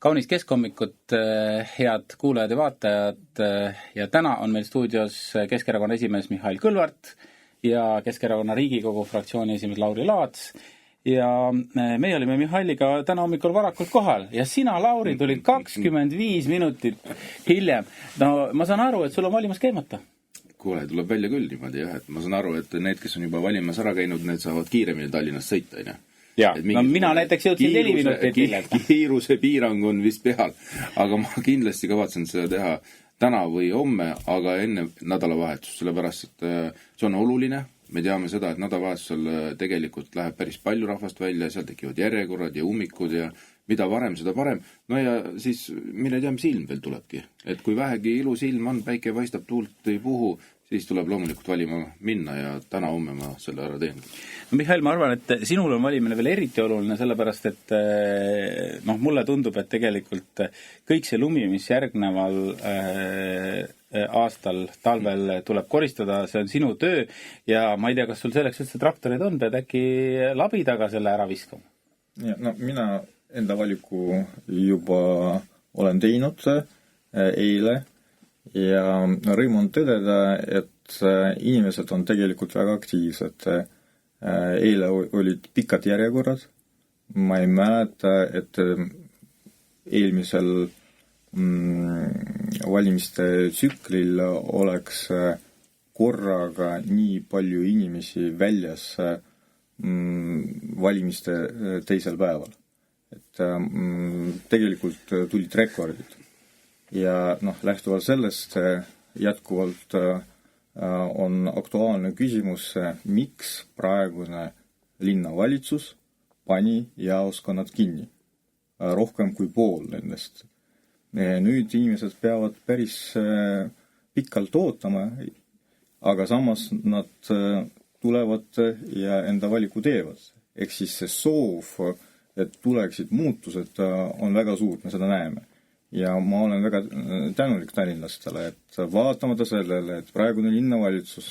Kaunis keskhommikut, head kuulajad ja vaatajad, ja täna on meil stuudios Keskerakonna esimees Mihhail Kõlvart ja Keskerakonna Riigikogu fraktsiooni esimees Lauri Laats. Ja me olime Mihhailiga täna hommikul varakult kohal ja sina, Lauri, tulid 25 minutit hiljem. No ma saan aru, et sul on valimas käimata. Kuule, tuleb välja küll niimoodi, jah, et ma saan aru, et need, kes on juba valimas ära käinud, need saavad kiiremini Tallinnast sõita, on. Ja, no mina näiteks jõudsin 4 minutit hiljem. Kiiruse piirang on vist peal, aga ma kindlasti kavatsen seda teha täna või homme, aga enne nädalavahetust, sellepärast, et see on oluline. Me teame seda, et nädalavahetusel tegelikult läheb päris palju rahvast välja, seal tekivad järjekorrad ja ummikud ja mida varem, seda parem. No ja siis, mille teame, ilm veel tulebki. Et kui vähegi ilus ilm on, päike paistab, tuult ei puhu, siis tuleb loomulikult valima minna ja täna homme ma selle ära teen. No Mihhail, ma arvan, et sinul on valimine veel eriti oluline, sellepärast, et mulle tundub, et tegelikult kõik see lumi, mis järgneval aastal, talvel tuleb koristada, see on sinu töö ja ma ei tea, kas sul selleks üldse traktorid on, pead äkki labidaga selle ära viskama? Ja, no mina enda valiku juba olen teinud eile ja rõõm on tõdeda, et inimesed on tegelikult väga aktiivsed. Eile olid pikad järjekorrad. Ma ei mäleta, et eelmisel valimiste tsüklil oleks korraga nii palju inimesi väljas valimiste teisel päeval. Et tegelikult tulid rekordid. Ja lähtuvalt sellest jätkuvalt on aktuaalne küsimus, miks praegune linnavalitsus pani jaoskonnad kinni. Rohkem kui pool nendest. Nüüd inimesed peavad päris pikalt ootama, aga samas nad tulevad ja enda valiku teevad. Ehk siis see soov, et tuleksid muutused, on väga suur, me seda näeme. Ja ma olen väga tänulik tallinlastele, et vaatamata sellele, et praegune linnavalitsus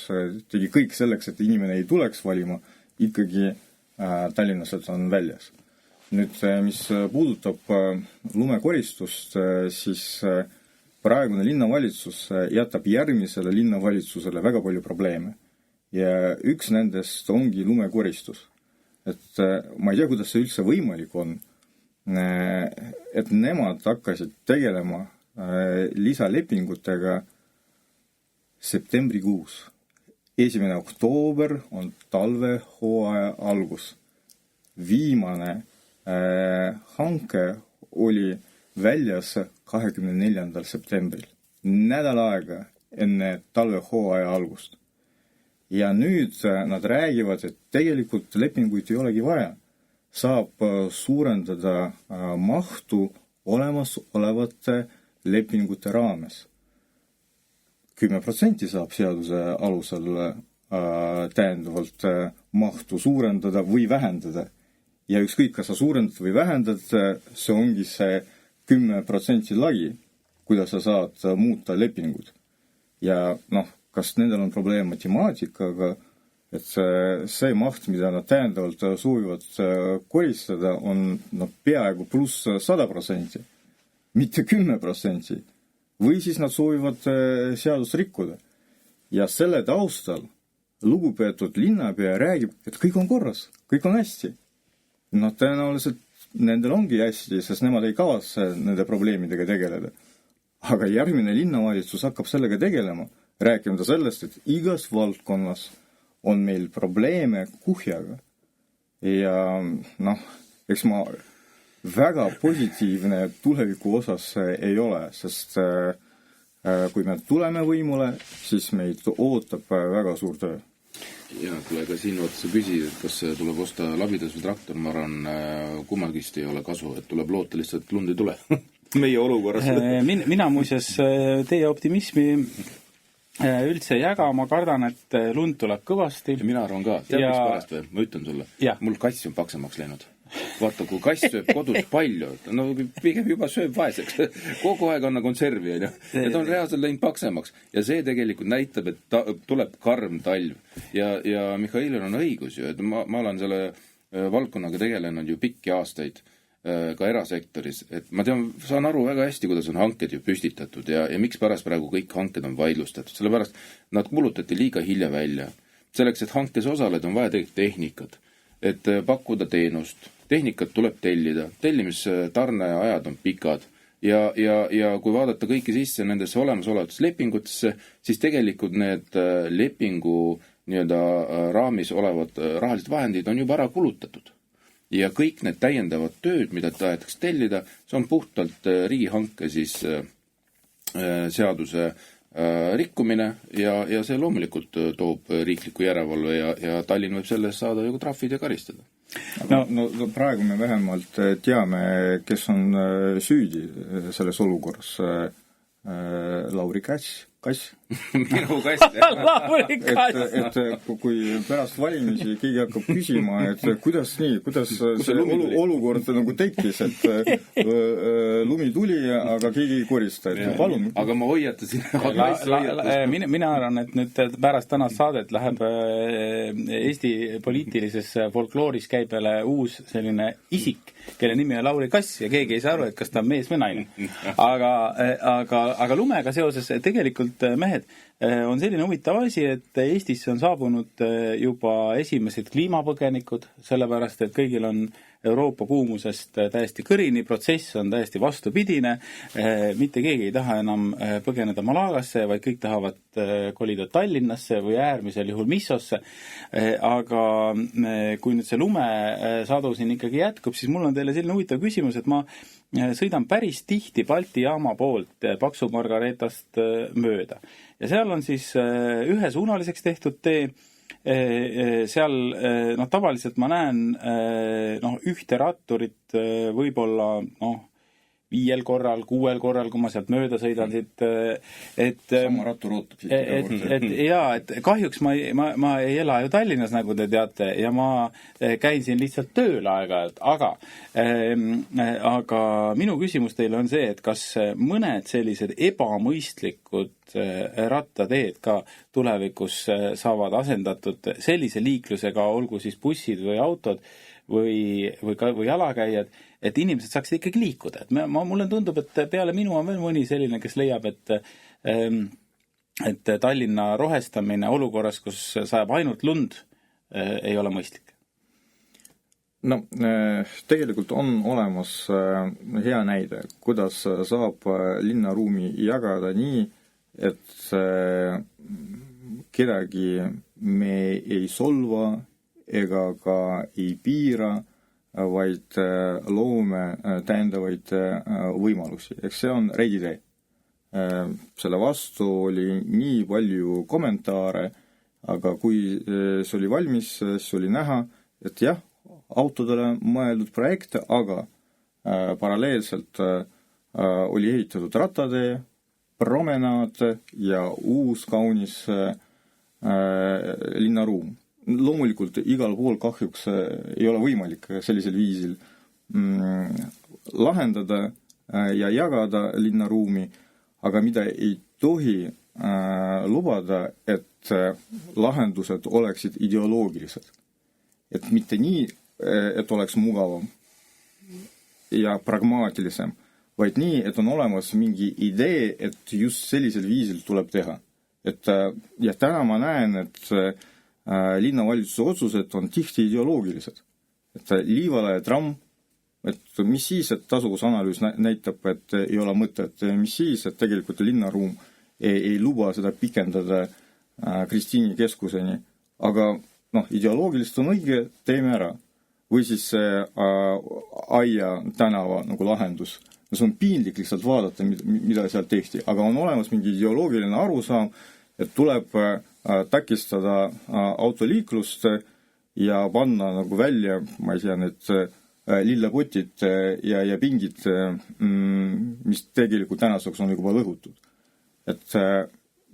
tegi kõik selleks, et inimene ei tuleks valima, ikkagi tallinlased on väljas. Nüüd, mis puudutab lumekoristust, siis praegune linnavalitsus jätab järgmisele linnavalitsusele väga palju probleeme. Ja üks nendest ongi lumekoristus. Et ma ei tea, kuidas see üldse võimalik on, et nemad hakkasid tegelema lisalepingutega septembrikuus. 1. oktoober on talvehooaja algus. Viimane hanke oli väljas 24. septembril. Nädal aega enne talvehooaja algust. Ja nüüd nad räägivad, et tegelikult lepinguid ei olegi vaja. Saab suurendada mahtu olemasolevate lepingute raames. 10% saab seaduse alusel täiendavalt mahtu suurendada või vähendada. Ja ükskõik, kas sa suurendad või vähendad, see ongi see 10% lagi, kuidas sa saad muuta lepingud. Ja kas nendel on probleem matemaatikaga, et see maht, mida nad täiendavalt soovivad koristada, on peaaegu pluss 100%, mitte 10%. Või siis nad soovivad seadust rikkuda. Ja selle taustal lugupeetud linnapea räägib, et kõik on korras, kõik on hästi. Tõenäoliselt nendel ongi hästi, sest nemad ei kavatse nende probleemidega tegeleda. Aga järgmine linnavalitsus hakkab sellega tegelema, rääkimata sellest, et igas valdkonnas on meil probleeme kuhjaga. Ja eks ma väga positiivne tuleviku osas ei ole, sest kui me tuleme võimule, siis meid ootab väga suur töö. Ja, kuule, ka siin otsa küsid, et kas tuleb osta labidas või traktor, ma arvan, kummagist ei ole kasu, et tuleb loota lihtsalt lund ei tule meie olukorras. Mina muuseas teie optimismi üldse jaga, ma kardan, et lund tuleb kõvasti. Ja mina arvan ka, tead mis pärast või? Ma ütlen sulle, mul kass on paksemaks läinud. Vaata, kui kass sööb kodus palju, pigem juba sööb vaeseks. Kogu aeg on konservi, ja ta on reaalselt läinud paksemaks. Ja see tegelikult näitab, et tuleb karm talv. Ja Mihhailil on õigus ju, et ma olen selle valdkonnaga tegelenud ju pikki aastaid. ka erasektoris, et ma saan aru väga hästi, kuidas on hanked ju püstitatud ja miks pärast praegu kõik hanked on vaidlustatud, sellepärast nad kulutati liiga hilja välja. Selleks, et hankes osaleda, on vaja tegelikult tehnikat, et pakkuda teenust. Tehnikat tuleb tellida, tellimistarneajad on pikad ja kui vaadata kõiki sisse nendesse olemasolevatesse lepingutesse, siis tegelikult need lepingu nii-öelda raamis olevad rahalised vahendid on juba ära kulutatud. Ja kõik need täiendavad tööd, mida tahetakse tellida, see on puhtalt riigihanke siis seaduse rikkumine ja see loomulikult toob riikliku järelevalve ja Tallinn võib sellest saada ju trahvid ja karistada. No praegu me vähemalt teame, kes on süüdi selles olukorras. Lauri Kass. Minu kass. Lauri Kass. Et kui pärast valimisi keegi hakkab küsima, et kuidas see olukord nagu tekkis, et lumi tuli, aga keegi ei korista. Palun. Aga ma hoiatasin. Mina arvan, et nüüd pärast tänast saadet läheb Eesti poliitilises folklooris käibele uus selline isik, kelle nimi on Lauri Kass ja keegi ei saa aru, et kas ta on mees või naine. Aga lumega seoses tegelikult mehed, on selline huvitav asi, et Eestisse on saabunud juba esimesed kliimapõgenikud, sellepärast, et kõigil on Euroopa kuumusest täiesti kõrini, protsess on täiesti vastupidine, mitte keegi ei taha enam põgeneda Malagasse, vaid kõik tahavad kolida Tallinnasse või äärmisel juhul Missosse, aga kui nüüd see lumesadu siin ikkagi jätkub, siis mul on teile selline huvitav küsimus, et ma sõidan päris tihti Balti jaama poolt Paksu Margaretast mööda. Ja seal on siis ühesuunaliseks tehtud tee. Seal tavaliselt ma näen ühte ratturit võib-olla 5 korral, 6 korral, kui ma sealt mööda sõidan siit, sama rattur ootab siit. Et kahjuks ma ei ela ju Tallinnas, nagu te teate, ja ma käin siin lihtsalt tööl aeg-ajalt, aga minu küsimus teile on see, et kas mõned sellised ebamõistlikud rattateed ka tulevikus saavad asendatud sellise liiklusega, olgu siis bussid või autod või jalakäijad, et inimesed saaksid ikkagi liikuda. Et mulle tundub, et peale minu on veel mõni selline, kes leiab, et Tallinna rohestamine olukorras, kus sajab ainult lund, ei ole mõistlik. No, tegelikult on olemas hea näide, kuidas saab linnaruumi jagada nii, et kedagi me ei solva ega ka ei piira, vaid loome täiendavaid võimalusi. Eks see on reiditee. Selle vastu oli nii palju kommentaare, aga kui see oli valmis, siis oli näha, et jah, autodele mõeldud projekte, aga paralleelselt oli ehitatud rattatee, promenaad ja uus kaunis linnaruum. Loomulikult igal pool kahjuks ei ole võimalik sellisel viisil lahendada ja jagada linnaruumi, aga mida ei tohi lubada, et lahendused oleksid ideoloogilised. Et mitte nii, et oleks mugavam ja pragmaatilisem, vaid nii, et on olemas mingi idee, et just sellisel viisil tuleb teha. Ja täna ma näen, et linnavalitsuse otsused on tihti ideoloogilised. Et Liivale tramm, et mis siis, et tasuvusanalüüs näitab, et ei ole mõtet, mis siis, et tegelikult linnaruum ei luba seda pikendada Kristiini keskuseni, aga ideoloogiliselt on õige, teeme ära. Või siis Aia tänava nagu lahendus. See on piinlik lihtsalt vaadata, mida seal tehti, aga on olemas mingi ideoloogiline arusaam, et tuleb takistada autoliiklust ja panna nagu välja, ma ei tea, need lillepotid ja pingid, mis tegelikult tänaseks on juba lõhutud. Et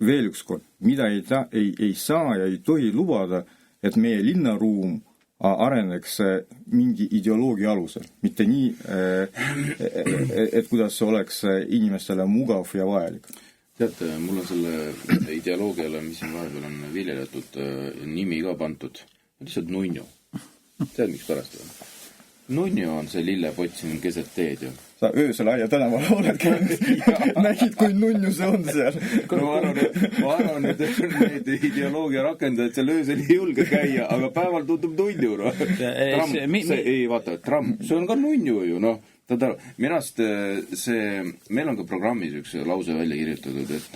veel üks kord, mida ei saa ja ei tohi lubada, et meie linnaruum areneks mingi ideoloogia alusel, mitte nii, et kuidas see oleks inimestele mugav ja vajalik. Teate, mul on selle ideoloogiale, mis siin vahepeal on viljeletud, nimi ka pantud, lihtsalt nunnu. Tead, miks pärast on? Nunju on see lillepott siin keset teed ju. Sa öösel Aia tänaval oled käinud, nägid, kui nunnu see on seal. No ma arvan, et need ideoloogia rakendajad seal öösel ei julge käia, aga päeval tundub nunju, noh. Tramm, see on ka nunju ju, noh. Minast meil on ka programmis üks lause välja kirjutatud, et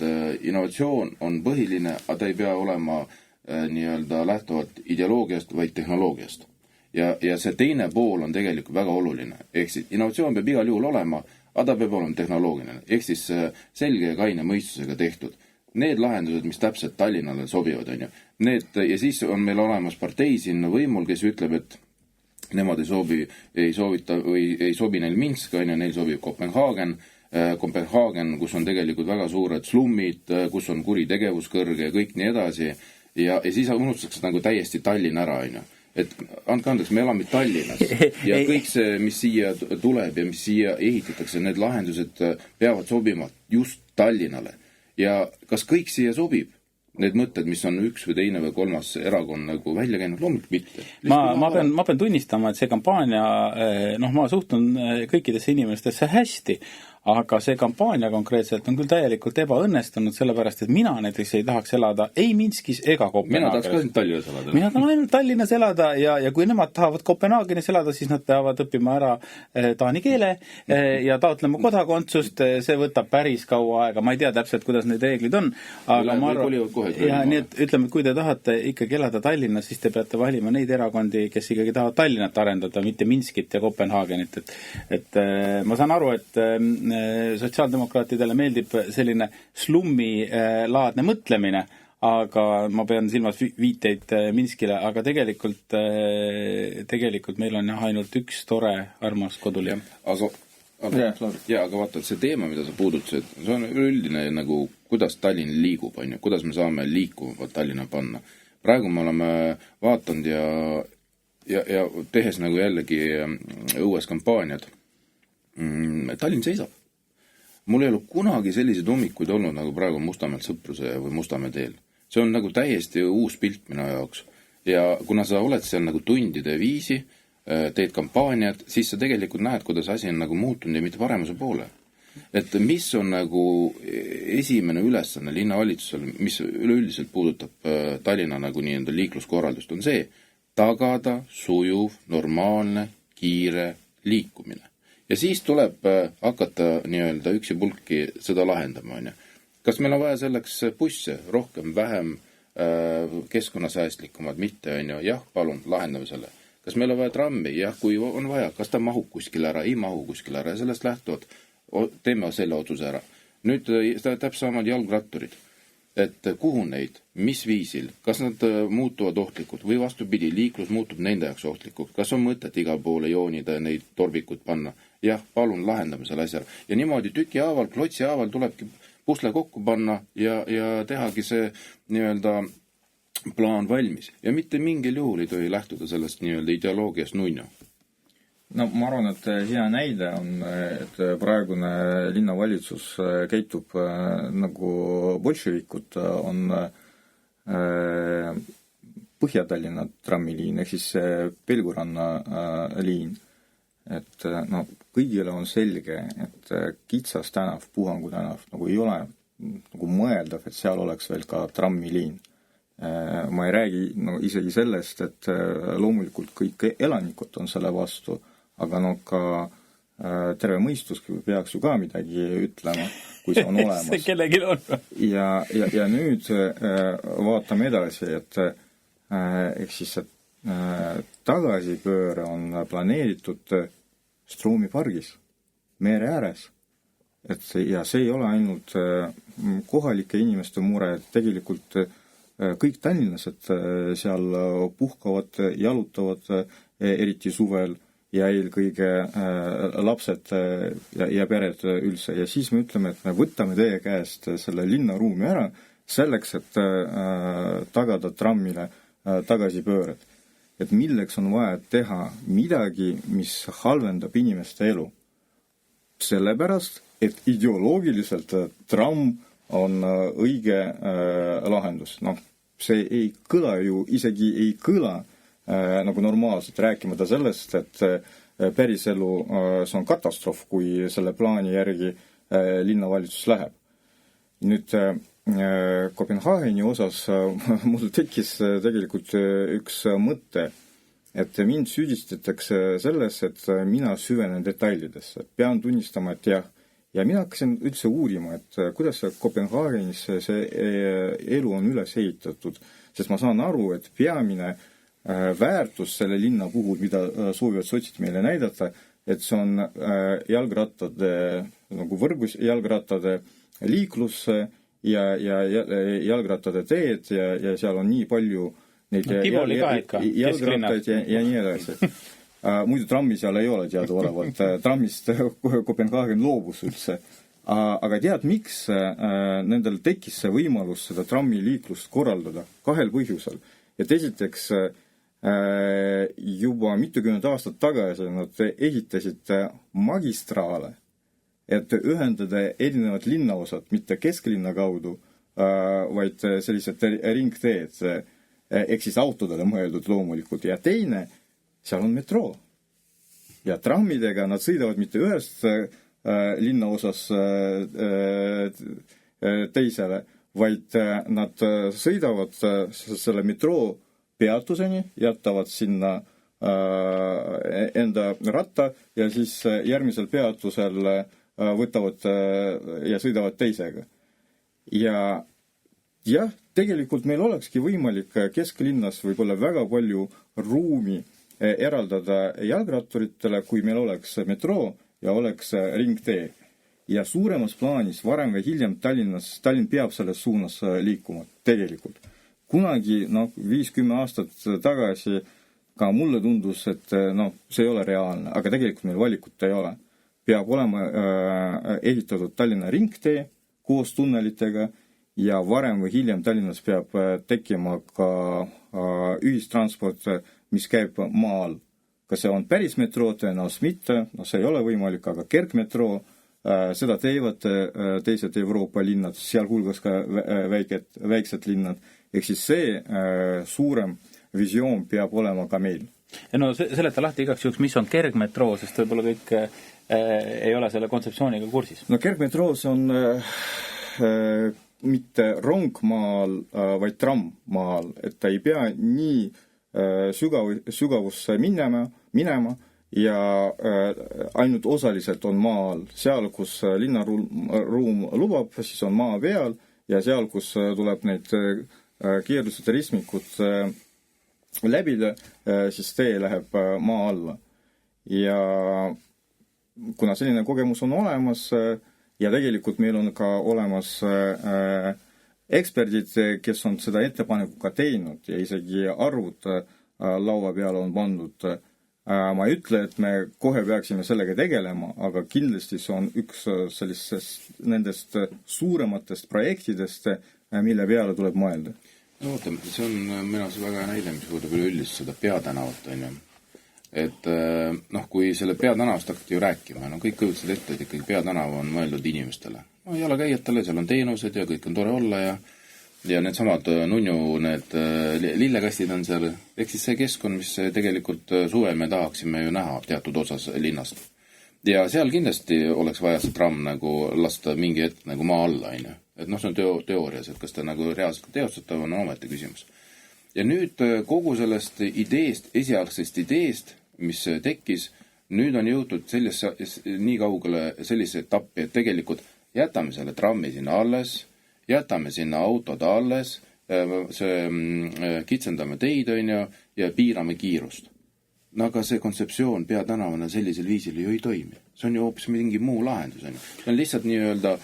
innovatsioon on põhiline, aga ta ei pea olema nii-öelda lähtuvalt ideoloogiast, vaid tehnoloogiast. Ja see teine pool on tegelikult väga oluline. Ehk siis innovatsioon peab igal juhul olema, aga ta peab olema tehnoloogiline. Ehk siis selge ja kaine mõistusega tehtud. Need lahendused, mis täpselt Tallinnale sobivad, on ju. Ja siis on meil olemas partei sinna võimul, kes ütleb, et nemad ei sobi neil Minsk, on ju, neil sobib Kopenhaagen, kus on tegelikult väga suured slummid, kus on kuritegevus kõrge ja kõik nii edasi. Ja siis unustatakse nagu täiesti Tallinn ära, on ju. Et andke andeks, me elame Tallinnas ja kõik see, mis siia tuleb ja mis siia ehitatakse, need lahendused peavad sobima just Tallinnale. Ja kas kõik siia sobib? Need mõtted, mis on üks või teine või kolmas erakond nagu välja käinud, loomulikult mitte. Ma pean tunnistama, et see kampaania, ma suhtun kõikidesse inimestesse hästi, aga see kampaania konkreetselt on küll täielikult ebaõnnestunud, sellepärast, et mina näiteks ei tahaks elada ei Minskis ega Kopenhaagenis. Mina tahaks ka siin Tallinnas elada. Mina tahan ainult Tallinnas elada ja kui nemad tahavad Kopenhaagenis elada, siis nad peavad õppima ära taani keele ja taotlema kodakondsust, see võtab päris kaua aega. Ma ei tea täpselt, kuidas need reeglid on, aga ma arvan, nii et ütleme, kui te tahate ikkagi elada Tallinnas, siis te peate valima neid erakondi, kes ikkagi tahavad Tallinnat arendada, mitte Minskit ja Kopenhaagenit. Et ma saan aru, et sotsiaaldemokraatidele meeldib selline slummi laadne mõtlemine, aga ma pean silmas viiteid Minskile, aga tegelikult meil on ainult üks tore armas kodulinn. Aga vaata, see teema, mida sa puudutasid, see on üldine nagu, kuidas Tallinn liigub, on ju, kuidas me saame liikuva Tallinna panna. Praegu me oleme vaatanud ja tehes nagu jällegi õues kampaaniad, Tallinn seisab. Mul ei ole kunagi selliseid hommikuid olnud, nagu praegu Mustamäelt Sõpruse või Mustamäe teel. See on nagu täiesti uus pilt minu jaoks. Ja kuna sa oled seal nagu tundide viisi, teed kampaaniad, siis sa tegelikult näed, kuidas asi on nagu muutunud ja mitte paremuse poole. Et mis on nagu esimene ülesanne linnavalitsusel, mis üleüldiselt puudutab Tallinna nagu nii-enda liikluskorraldust, on see tagada sujuv, normaalne, kiire liikumine. Ja siis tuleb hakata nii-öelda üksi pulki seda lahendama, on ju. Kas meil on vaja selleks busse, rohkem, vähem, keskkonnasäästlikumad, mitte, on ju, jah, palun, lahendame selle. Kas meil on vaja trammi, jah, kui on vaja, kas ta mahub kuskil ära, ei mahu kuskil ära ja sellest lähtuvad, teeme selle otsuse ära. Nüüd täpselt samad jalgratturid, et kuhu neid, mis viisil, kas nad muutuvad ohtlikud või vastupidi, liiklus muutub nende jaoks ohtlikuks, kas on mõtet igal poole joonida ja neid torbikud panna, jah, palun lahendame selle asja. Ja niimoodi tüki haaval, klotsi haaval tulebki pusle kokku panna ja tehagi see nii-öelda plaan valmis. Ja mitte mingil juhul ei tohi lähtuda sellest nii-öelda ideoloogiast nunnu. No ma arvan, et hea näide on, et praegune linnavalitsus käitub nagu bolševikud, on Põhja-Tallinna trammiliin, ehk siis Pelguranna liin. Et kõigile on selge, et Kitsas tänav, Puhangu tänav nagu ei ole nagu mõeldav, et seal oleks veel ka trammiliin. Ma ei räägi isegi sellest, et loomulikult kõik elanikud on selle vastu, aga ka terve mõistus peaks ju ka midagi ütlema, kui see on olemas. See kellelgi on. Ja nüüd vaatame edasi, et ehk siis tagasipööre on planeeritud Stroomi pargis, mere ääres. Ja see ei ole ainult kohalike inimeste mure, tegelikult kõik tallinlased seal puhkavad, jalutavad eriti suvel ja eelkõige lapsed ja pered üldse. Ja siis me ütleme, et me võtame teie käest selle linnaruumi ära selleks, et tagada trammile tagasipööred. Et milleks on vaja teha midagi, mis halvendab inimeste elu. Sellepärast, et ideoloogiliselt tramm on õige lahendus. See ei kõla ju, isegi ei kõla nagu normaalselt, rääkimata sellest, et päriselu, see on katastroof, kui selle plaani järgi linnavalitsus läheb. Nüüd Kopenhaageni osas mul tekkis tegelikult üks mõte, et mind süüdistatakse selles, et mina süvenen detailidesse. Pean tunnistama, et jah. Ja mina hakkasin üldse uurima, et kuidas Kopenhaagenis see elu on üles ehitatud, sest ma saan aru, et peamine väärtus selle linna puhul, mida soovivad sotsid meile näidata, et see on jalgrattade, nagu võrgus jalgrattade liiklus ja jalgrattade teed ja seal on nii palju neid jalgrattaid ja nii edasi. Muidu trammi seal ei ole teadaolevalt. Trammist Kopenhaagen loobus üldse. Aga tead, miks nendel tekkis see võimalus seda trammiliiklust korraldada? 2 põhjusel. Et esiteks juba mitukümmend aastat tagasi nad ehitasid magistraale, et ühendada erinevad linnaosad, mitte kesklinna kaudu, vaid sellised ringteed, ehk siis autodele mõeldud loomulikult. Ja teine, seal on metroo. Ja trammidega nad sõidavad mitte ühest linnaosas teisele, vaid nad sõidavad selle metroo peatuseni, jätavad sinna enda ratta ja siis järgmisel peatusel võtavad ja sõidavad teisega. Ja jah, tegelikult meil olekski võimalik kesklinnas võib-olla väga palju ruumi eraldada jalgratturitele, kui meil oleks metroo ja oleks ringtee. Ja suuremas plaanis varem või hiljem Tallinn peab selles suunas liikuma tegelikult. Kunagi 5-10 aastat tagasi ka mulle tundus, et see ei ole reaalne, aga tegelikult meil valikut ei ole. Peab olema ehitatud Tallinna ringtee koos tunnelitega ja varem või hiljem Tallinnas peab tekkima ka ühistransport, mis käib maal. Kas see on päris metroo, tõenäoliselt mitte, see ei ole võimalik, aga kergmetroo, seda teevad teised Euroopa linnad, sealhulgas ka väiksed linnad. Ehk siis see suurem visioon peab olema ka meil. Ja seleta lahti igaks juhuks, mis on kergmetroo, sest võib-olla kõik ei ole selle kontseptsiooniga kursis. Kergmetroo see on mitte rong maal, vaid tramm maal, et ta ei pea nii sügavusse minema ja ainult osaliselt on maal. Seal, kus linnaruum lubab, siis on maa peal ja seal, kus tuleb neid keerulised ristmikud läbida, siis tee läheb maa alla. Ja kuna selline kogemus on olemas ja tegelikult meil on ka olemas eksperdid, kes on seda ettepaneku ka teinud ja isegi arvud laua peale on pandud. Ma ei ütle, et me kohe peaksime sellega tegelema, aga kindlasti see on üks sellisest nendest suurematest projektidest, mille peale tuleb mõelda. No vaata, see on minu arvates väga hea näide, mis puudutab üleüldist seda peatänavat, on ju. Et kui selle peatänavast hakati ju rääkima, kõik kujutasid ette, et ikkagi peatanav on mõeldud inimestele. Jalakäijatele, seal on teenused ja kõik on tore olla ja need samad nunnu, need lillekastid on seal. Ehk siis see keskkond, mis tegelikult suve me tahaksime ju näha teatud osas linnast. Ja seal kindlasti oleks vaja see tramm lasta mingi hetk maa alla, on ju. Et see on teoorias, et kas ta reaalselt teostatav on ometi küsimus. Ja nüüd kogu sellest ideest, esialgsest ideest, mis tekkis, nüüd on jõutud nii kaugele sellise etappi, et tegelikult jätame selle trammi sinna alles, jätame sinna autod alles, kitsendame teid, on ju, ja piirame kiirust. Aga see kontseptsioon peatänavana sellisel viisil ju ei toimi. See on ju hoopis mingi muu lahendus. See on lihtsalt nii-öelda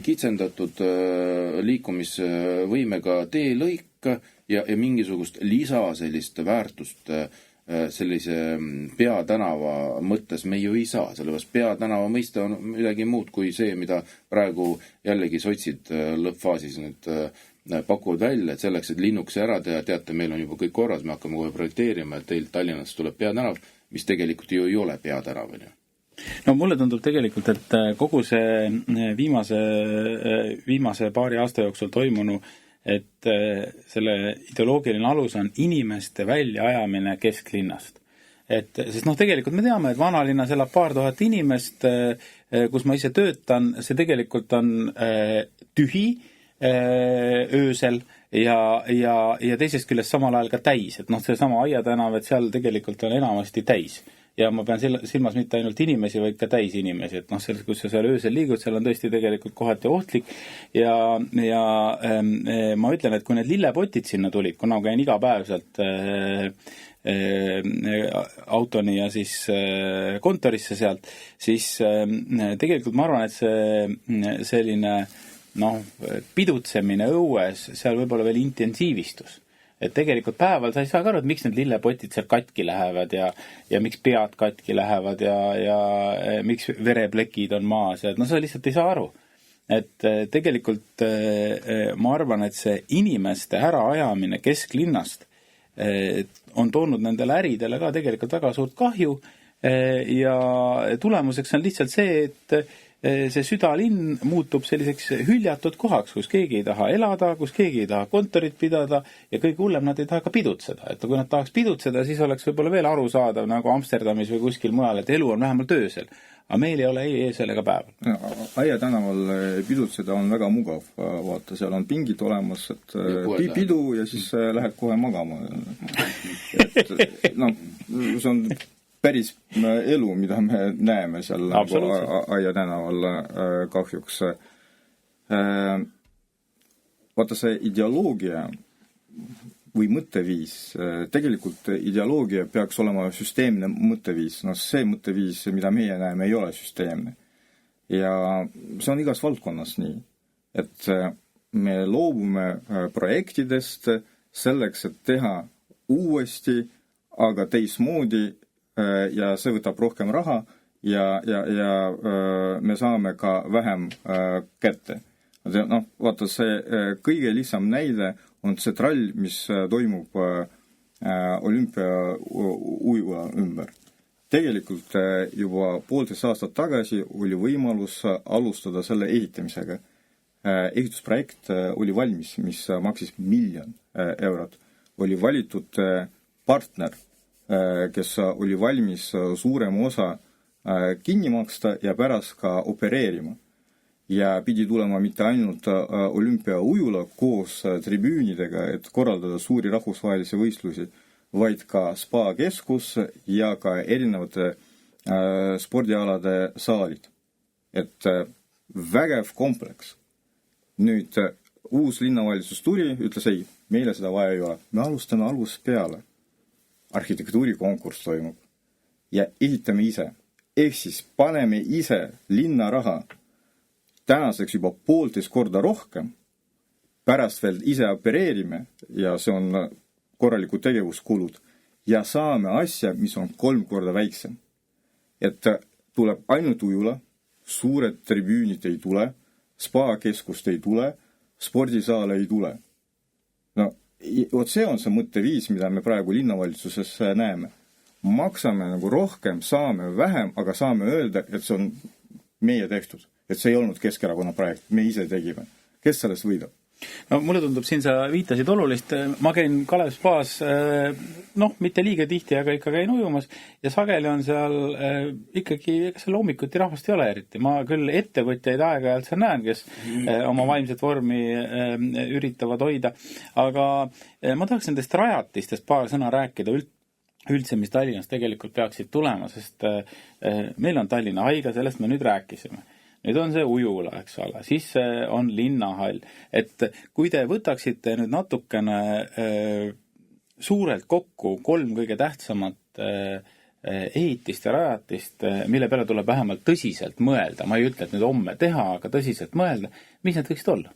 kitsendatud liikumisvõimega teelõik ja mingisugust lisa sellist väärtust sellise peatänava mõttes me ju ei saa. Sellepärast peatänava mõiste on midagi muud kui see, mida praegu jällegi sotsid lõppfaasis nüüd pakuvad välja, et selleks, et linnukese ära teha, teate, meil on juba kõik korras, me hakkame kohe projekteerima, et teilt Tallinnast tuleb peatänav, mis tegelikult ju ei ole peatänav. No mulle tundub tegelikult, et kogu see viimase paari aasta jooksul toimunu, et selle ideoloogiline alus on inimeste väljaajamine kesklinnast. sest tegelikult me teame, et vanalinnas elab paar tuhat inimest, kus ma ise töötan, see tegelikult on tühi öösel ja teisest küljest samal ajal ka täis, et see sama Aia tänav, et seal tegelikult on enamasti täis. Ja ma pean silmas mitte ainult inimesi, vaid ka täis inimesi, et selles, kus sa seal öösel liigud, seal on tõesti tegelikult kohati ohtlik ja ma ütlen, et kui need lillepotid sinna tulid, kuna käin iga päev sealt autoni ja siis kontorisse sealt, siis tegelikult ma arvan, et see selline pidutsemine õues, seal võib-olla veel intensiivistus. Et tegelikult päeval sa ei saa ka aru, et miks need lillepotid seal katki lähevad ja miks pead katki lähevad ja miks vereplekid on maas ja sa lihtsalt ei saa aru. Et tegelikult ma arvan, et see inimeste äraajamine kesklinnast on toonud nendele äridele ka tegelikult väga suurt kahju ja tulemuseks on lihtsalt see, et see südalinn muutub selliseks hüljatud kohaks, kus keegi ei taha elada, kus keegi ei taha kontorit pidada ja kõige hullem, nad ei taha ka pidutseda. Et kui nad tahaks pidutseda, siis oleks võib-olla veel arusaadav nagu Amsterdamis või kuskil mujal, et elu on vähemalt öösel. Aga meil ei ole ei eesel ega päeval. Aia tänaval pidutseda on väga mugav. Vaata, seal on pingid olemas, et pidu ja siis lähed kohe magama. Et, see on päris elu, mida me näeme seal nagu Aia tänaval kahjuks. Vaata see ideoloogia või mõtteviis, tegelikult ideoloogia peaks olema süsteemne mõtteviis. See mõtteviis, mida meie näeme, ei ole süsteemne. Ja see on igas valdkonnas nii, et me loobume projektidest selleks, et teha uuesti, aga teismoodi ja see võtab rohkem raha ja me saame ka vähem kätte. Vaata, see kõige lihtsam näide on see trall, mis toimub olümpiaujula ümber. Tegelikult juba 1,5 aastat tagasi oli võimalus alustada selle ehitamisega. Ehitusprojekt oli valmis, mis maksis 1 miljon eurot. Oli valitud partner, kes oli valmis suurem osa kinni maksta ja pärast ka opereerima. Ja pidi tulema mitte ainult olümpiaujula koos tribüünidega, et korraldada suuri rahvusvahelisi võistlusi, vaid ka spa-keskus ja ka erinevate spordialade saalid. Et vägev kompleks. Nüüd uus linnavalitsus tuli, ütles ei, meile seda vaja ei ole. Me alustame algusest peale. Arhitektuurikonkurss toimub ja ehitame ise. Ehk siis paneme ise linna raha tänaseks juba 1,5 korda rohkem, pärast veel ise opereerime ja see on korralikud tegevuskulud ja saame asja, mis on 3 korda väiksem. Et tuleb ainult ujula, suured tribüünid ei tule, spa-keskust ei tule, spordisaale ei tule. See on see mõtteviis, mida me praegu linnavalitsuses näeme. Maksame nagu rohkem, saame vähem, aga saame öelda, et see on meie tehtud. Et see ei olnud Keskerakonna projekt, me ise tegime. Kes sellest võidab? Mulle tundub, siin sa viitasid olulist. Ma käin Kalev spaas, mitte liiga tihti, aga ikka käin ujumas ja sageli on seal ikkagi, ega seal hommikuti rahvast ei ole eriti. Ma küll ettevõtjaid aeg-ajalt seal näen, kes oma vaimset vormi üritavad hoida, aga ma tahaks nendest rajatistest paar sõna rääkida üldse, mis Tallinnas tegelikult peaksid tulema, sest meil on Tallinna Haigla, sellest me nüüd rääkisime. Nüüd on see ujula, eks ole, siis on linnahall. Et kui te võtaksite nüüd natukene suurelt kokku 3 kõige tähtsamat ehitist ja rajatist, mille peale tuleb vähemalt tõsiselt mõelda, ma ei ütle, et nüüd homme teha, aga tõsiselt mõelda, mis need võiksid olla?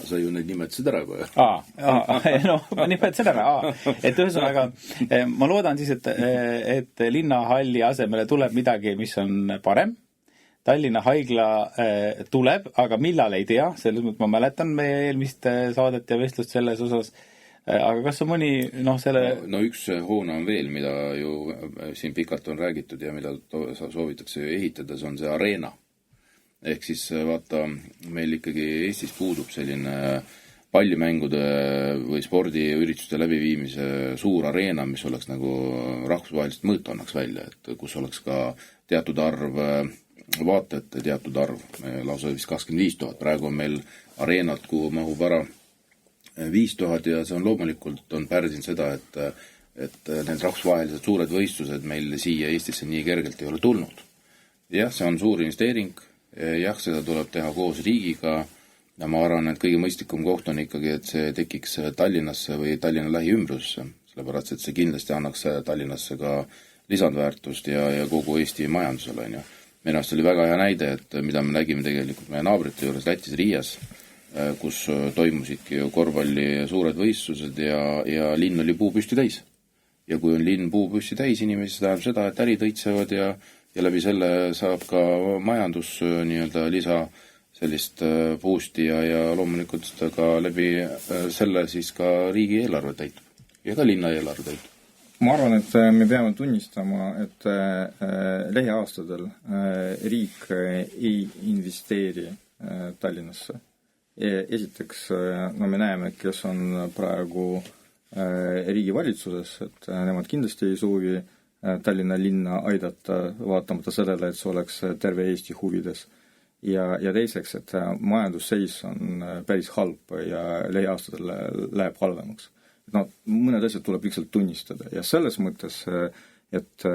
Sa ju neid nimetasid ära kohe. Ma nimetasid ära. Et ühesõnaga, ma loodan siis, et linnahalli asemele tuleb midagi, mis on parem. Tallinna Haigla tuleb, aga millal ei tea, selles mõttes ma mäletan meie eelmist saadet ja vestlust selles osas, aga kas on mõni selle... üks hoone on veel, mida ju siin pikalt on räägitud ja mida soovitakse ehitada, see on see areena. Ehk siis vaata, meil ikkagi Eestis puudub selline pallimängude või spordiürituste läbiviimise suur areena, mis oleks nagu rahvusvahelist mõõtu annaks välja, et kus oleks ka teatud arv vaatajate, teatud arv, lausa vist 25 000, praegu on meil areenad, kuhu mahub ära 5000 ja see on loomulikult on pärsinud seda, et need rahvusvahelised suured võistlused meil siia Eestisse nii kergelt ei ole tulnud. Jah, see on suur investeering, jah, seda tuleb teha koos riigiga ja ma arvan, et kõige mõistlikum koht on ikkagi, et see tekiks Tallinnasse või Tallinna lähiümbrusse, sellepärast, et see kindlasti annaks Tallinnasse ka lisandväärtust ja kogu Eesti majandusele. Minu arust oli väga hea näide, et mida me nägime tegelikult meie naabrite juures Lätis Riias, kus toimusidki korvpalli suured võistlused ja linn oli puupüsti täis. Ja kui on linn puupüsti täis inimesi, see tähendab seda, et ärid õitsevad ja läbi selle saab ka majandus nii-öelda lisa sellist boosti ja loomulikult ka läbi selle siis ka riigi eelarve täitub ja ka linna eelarve täitub. Ma arvan, et me peame tunnistama, et lähiaastadel riik ei investeeri Tallinnasse. Esiteks, me näeme, kes on praegu riigi valitsuses, et nemad kindlasti ei soovi Tallinna linna aidata, vaatamata sellele, et see oleks terve Eesti huvides. Ja teiseks, et majandusseis on päris halb ja lähiaastatel läheb halvemaks. Mõned asjad tuleb lihtsalt tunnistada ja selles mõttes, et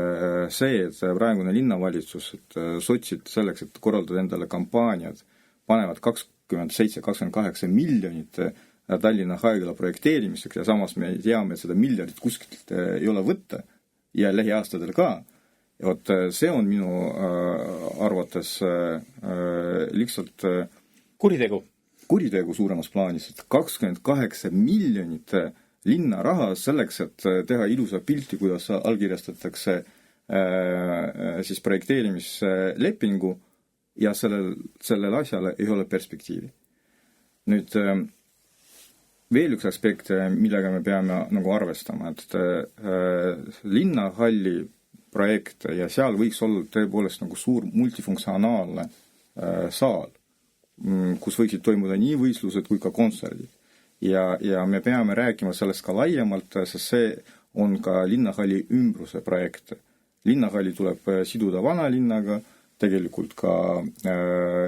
see, et praegune linnavalitsus, et sotsid selleks, et korraldada endale kampaaniad, panevad 27-28 miljonit Tallinna haigla projekteerimiseks ja samas me teame, et seda miljardit kuskilt ei ole võtta ja lähiaastatel ka. Ja vot see on minu arvates lihtsalt kuritegu suuremas plaanis, et 28 miljonit linna raha selleks, et teha ilusa pilti, kuidas allkirjastatakse siis projekteerimislepingu ja sellel asjale ei ole perspektiivi. Nüüd veel üks aspekt, millega me peame nagu arvestama, et linnahalli projekt ja seal võiks olla tõepoolest nagu suur multifunktsionaalne saal, kus võiksid toimuda nii võistlused kui ka kontserdid. Ja me peame rääkima sellest ka laiemalt, sest see on ka linnahalli ümbruse projekt. Linnahalli tuleb siduda vanalinnaga, tegelikult ka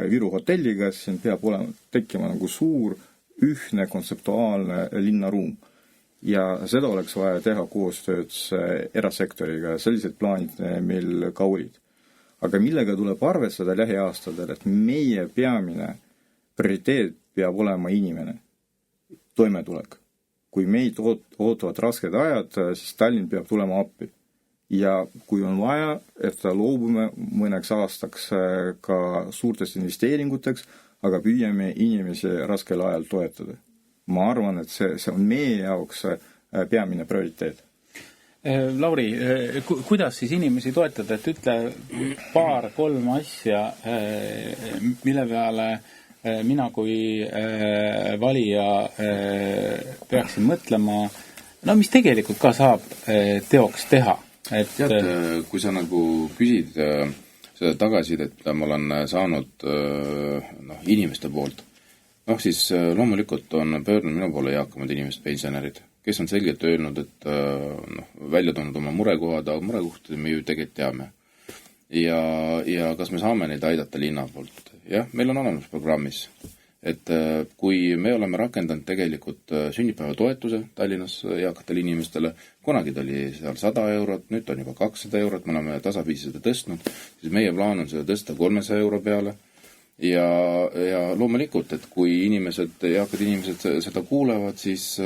Viru hotelliga, siin peab olema tekkima nagu suur, ühne, kontseptuaalne linnaruum. Ja seda oleks vaja teha koostööd erasektoriga, sellised plaanid meil ka olid. Aga millega tuleb arvestada lähiaastadel, et meie peamine prioriteet peab olema inimene, toimetulek. Kui meid ootavad rasked ajad, siis Tallinn peab tulema appi. Ja kui on vaja, et loobume mõneks aastaks ka suurtest investeeringuteks, aga püüame inimesi raskel ajal toetada. Ma arvan, et see on meie jaoks peamine prioriteet. Lauri, kuidas siis inimesi toetada, et ütle 2-3 asja, mille peale mina kui valija peaksin mõtlema, mis tegelikult ka saab teoks teha? Tead, kui sa nagu küsid seda tagasisidet, mida ma olen saanud inimeste poolt, siis loomulikult on pöördunud minu poole eakamad inimesed, pensionärid, kes on selgelt öelnud, et välja toonud oma murekohad, aga murekohtade me ju tegelikult teame. Ja kas me saame neid aidata linna poolt? Jah, meil on olemas programmis, et kui me oleme rakendanud tegelikult sünnipäeva toetuse Tallinnas eakatele inimestele, kunagi ta oli seal 100 eurot, nüüd on juba 200 eurot, me oleme tasapiisi seda tõstnud, siis meie plaan on seda tõsta 300 euro peale. Ja loomulikult, et kui eakad inimesed seda kuulevad, siis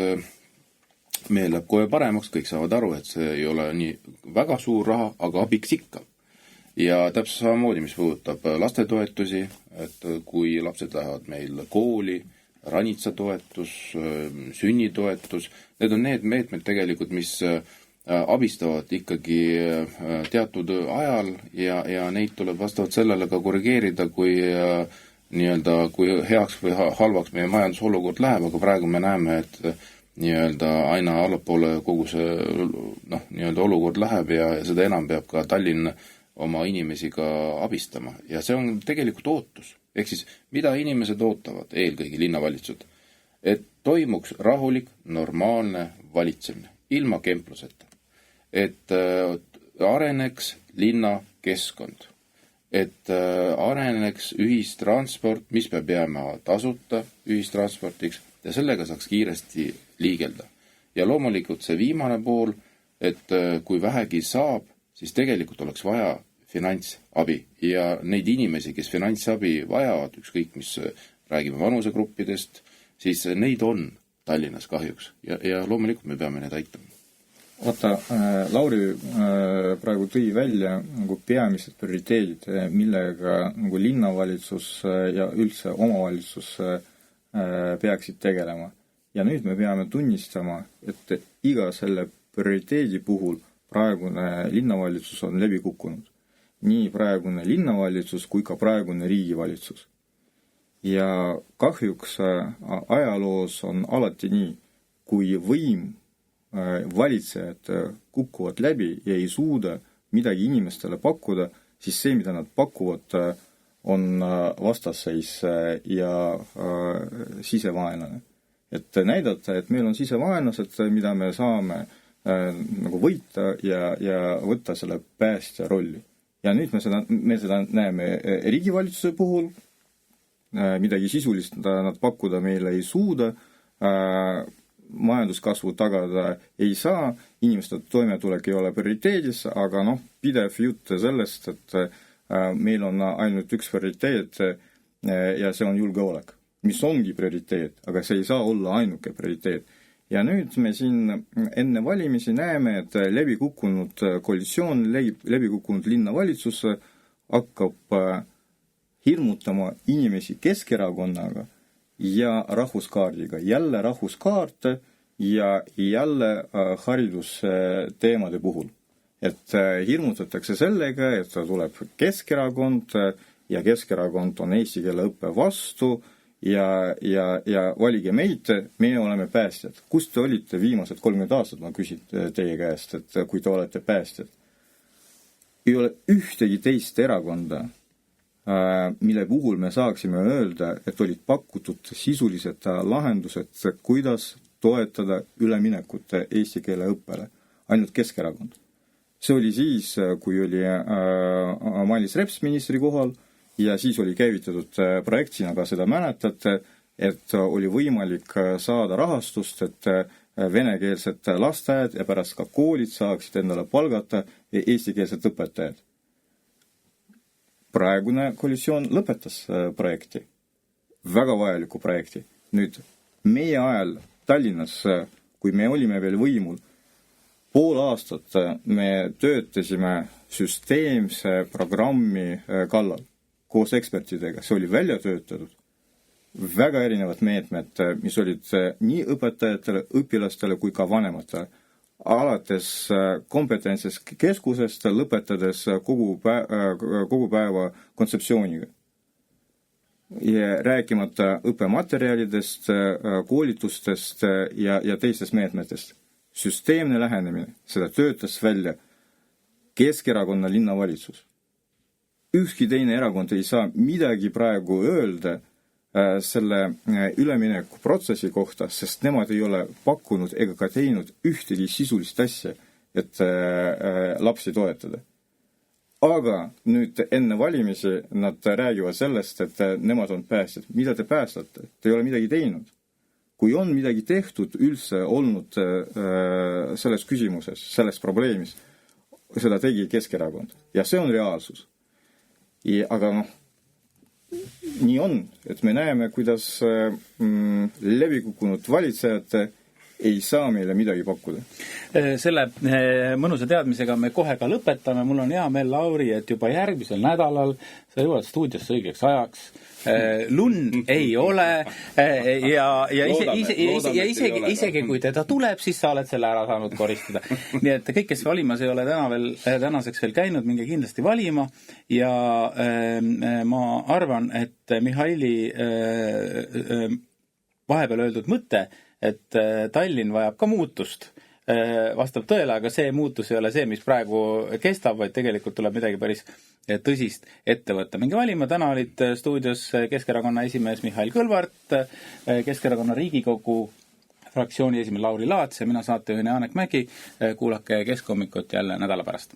meil läheb kohe paremaks, kõik saavad aru, et see ei ole nii väga suur raha, aga abiks ikka. Ja täpselt samamoodi, mis puudutab lastetoetusi, et kui lapsed lähevad meil kooli, ranitsatoetus, sünnitoetus, need on need meetmed tegelikult, mis abistavad ikkagi teatud ajal ja neid tuleb vastavalt sellele ka korrigeerida, kui kui heaks või halvaks meie majandusolukord läheb, aga praegu me näeme, et aina allapoole kogu see olukord läheb ja seda enam peab ka Tallinn oma inimesi ka abistama. Ja see on tegelikult ootus. Ehk siis, mida inimesed ootavad, eelkõige linnavalitsused? et toimuks rahulik, normaalne valitsemine, ilma kempluseta. Et areneks linnakeskkond, et areneks ühistransport, mis peab jääma tasuta ühistransportiks ja sellega saaks kiiresti liigelda. Ja loomulikult see viimane pool, et kui vähegi saab, siis tegelikult oleks vaja finantsabi ja neid inimesi, kes finantsabi vajavad, ükskõik mis räägime vanusegruppidest, siis neid on Tallinnas kahjuks ja loomulikult me peame need aitama. Vaata, Lauri praegu tõi välja nagu peamised prioriteedid, millega nagu linnavalitsus ja üldse omavalitsus peaksid tegelema. Ja nüüd me peame tunnistama, et iga selle prioriteedi puhul praegune linnavalitsus on läbi kukkunud. Nii praegune linnavalitsus kui ka praegune riigivalitsus. Ja kahjuks ajaloos on alati nii, kui võim valitsejad kukuvad läbi ja ei suuda midagi inimestele pakkuda, siis see, mida nad pakuvad, on vastasseis ja sisevaenlane. Et näidata, et meil on sisevaenlased, mida me saame nagu võita ja võtta selle päästja rolli. Ja nüüd me seda näeme riigivalitsuse puhul, midagi sisulist nad pakkuda meile ei suuda, majanduskasvu tagada ei saa, inimeste toimetulek ei ole prioriteedis, aga pidev jutt sellest, et meil on ainult üks prioriteet ja see on julgeolek, mis ongi prioriteet, aga see ei saa olla ainuke prioriteet. Ja nüüd me siin enne valimisi näeme, et läbi kukkunud koalitsioon, läbi kukkunud linnavalitsus hakkab hirmutama inimesi Keskerakonnaga ja rahvuskaardiga. Jälle rahvuskaart ja jälle haridusteemade puhul. Et hirmutatakse sellega, et tuleb Keskerakond ja Keskerakond on eesti keele õppe vastu ja valige meid, meie oleme päästjad. Kus te olite viimased 30 aastat, ma küsin teie käest, et kui te olete päästjad? Ei ole ühtegi teist erakonda, mille puhul me saaksime öelda, et olid pakutud sisulised lahendused, kuidas toetada üleminekut eesti keele õppele. Ainult Keskerakond. See oli siis, kui oli Mailis Reps ministri kohal ja siis oli käivitatud projekt, sina ka seda mäletate, et oli võimalik saada rahastust, et venekeelsed lasteaed ja pärast ka koolid saaksid endale palgata eestikeelsed õpetajad. Praegune koalitsioon lõpetas projekti, väga vajaliku projekti. Nüüd meie ajal Tallinnas, kui me olime veel võimul, pool aastat me töötasime süsteemse programmi kallal koos ekspertidega. See oli välja töötatud. Väga erinevad meetmed, mis olid nii õpetajatele, õpilastele kui ka vanematele. Alates kompetentsest keskusest lõpetades kogu päeva kontseptsiooniga. Ja rääkimata õppematerjalidest, koolitustest ja teistest meetmetest. Süsteemne lähenemine, seda töötas välja Keskerakonna linnavalitsus. Ükski teine erakond ei saa midagi praegu öelda selle ülemineku protsessi kohta, sest nemad ei ole pakkunud ega ka teinud ühtegi sisulist asja, et lapsi toetada. Aga nüüd enne valimisi nad räägivad sellest, et nemad on päästjad. Mida te päästate? Te ei ole midagi teinud. Kui on midagi tehtud üldse olnud selles küsimuses, selles probleemis, seda tegi Keskerakond. Ja see on reaalsus. Aga nii on, et me näeme, kuidas läbikukkunud valitsejad ei saa meile midagi pakkuda. Selle mõnusa teadmisega me kohe ka lõpetame. Mul on hea meel, Lauri, et juba järgmisel nädalal sa jõuad stuudiosse õigeks ajaks. Lund ei ole ja isegi kui teda tuleb, siis sa oled selle ära saanud koristada. Nii et kõik, kes valimas ei ole tänaseks veel käinud, minge kindlasti valima ja ma arvan, et Mihhaili vahepeal öeldud mõte, et Tallinn vajab ka muutust, vastab tõele, aga see muutus ei ole see, mis praegu kestab, vaid tegelikult tuleb midagi päris tõsist ette võtta. Minge valima, täna olid stuudios Keskerakonna esimees Mihhail Kõlvart, Keskerakonna Riigikogu fraktsiooni esimees Lauri Laats ja mina saatejuhina Janek Mägi. Kuulake Keskhommikut jälle nädala pärast.